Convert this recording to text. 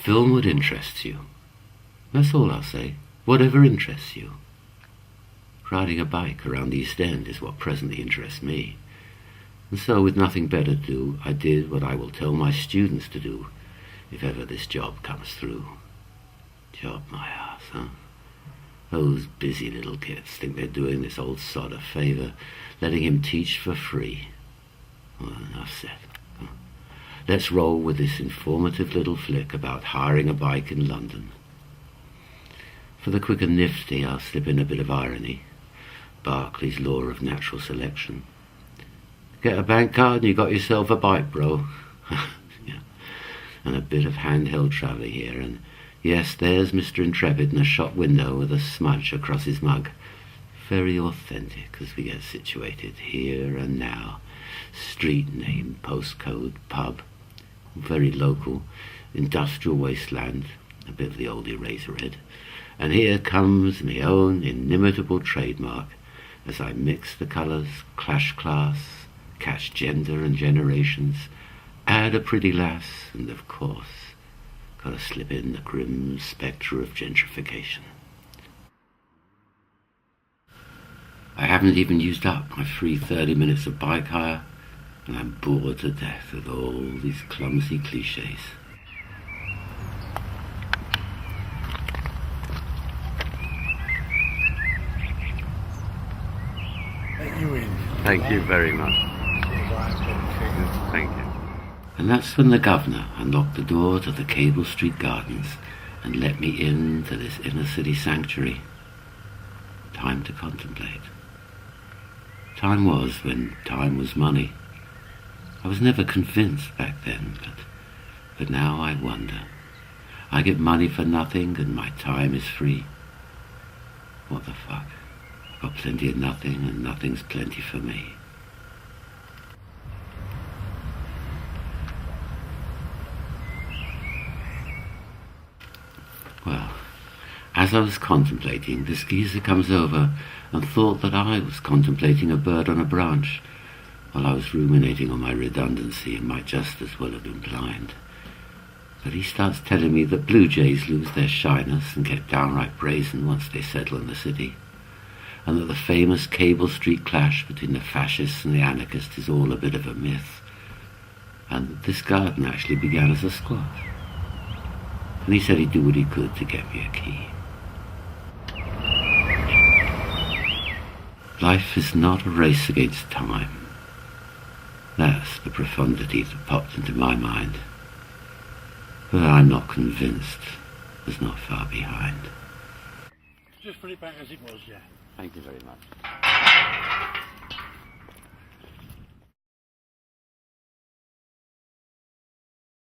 Film what interests you. That's all I'll say. Whatever interests you. Riding a bike around the East End is what presently interests me. And so, with nothing better to do, I did what I will tell my students to do, if ever this job comes through. Job my ass, huh? Those busy little kids think they're doing this old sod a favour, letting him teach for free. Well, enough said. Let's roll with this informative little flick about hiring a bike in London. For the quick and nifty, I'll slip in a bit of irony. Berkeley's law of natural selection. Get a bank card and you got yourself a bike, bro. Yeah. And a bit of handheld travel here, and yes, there's Mr. Intrepid in a shop window with a smudge across his mug. Very authentic as we get situated here and now. Street name, postcode, pub. Very local, industrial wasteland, a bit of the old Eraserhead. And here comes my own inimitable trademark as I mix the colours, clash class, catch gender and generations, add a pretty lass, and of course, gotta slip in the grim spectre of gentrification. I haven't even used up my free 30 minutes of bike hire, and I'm bored to death with all these clumsy cliches. Thank you very much. Thank you. And that's when the governor unlocked the door to the Cable Street Gardens and let me into this inner city sanctuary. Time to contemplate. Time was when time was money. I was never convinced back then, but now I wonder. I get money for nothing and my time is free. What the fuck? I've got plenty of nothing and nothing's plenty for me. Well, as I was contemplating, this geezer comes over and thought that I was contemplating a bird on a branch, while I was ruminating on my redundancy and might just as well have been blind. But he starts telling me that blue jays lose their shyness and get downright brazen once they settle in the city, and that the famous Cable Street clash between the fascists and the anarchists is all a bit of a myth, and that this garden actually began as a squat. And he said he'd do what he could to get me a key. Life is not a race against time. That's the profundity that popped into my mind. But I'm not convinced it's not far behind. Just put it back as it was, yeah. Thank you very much.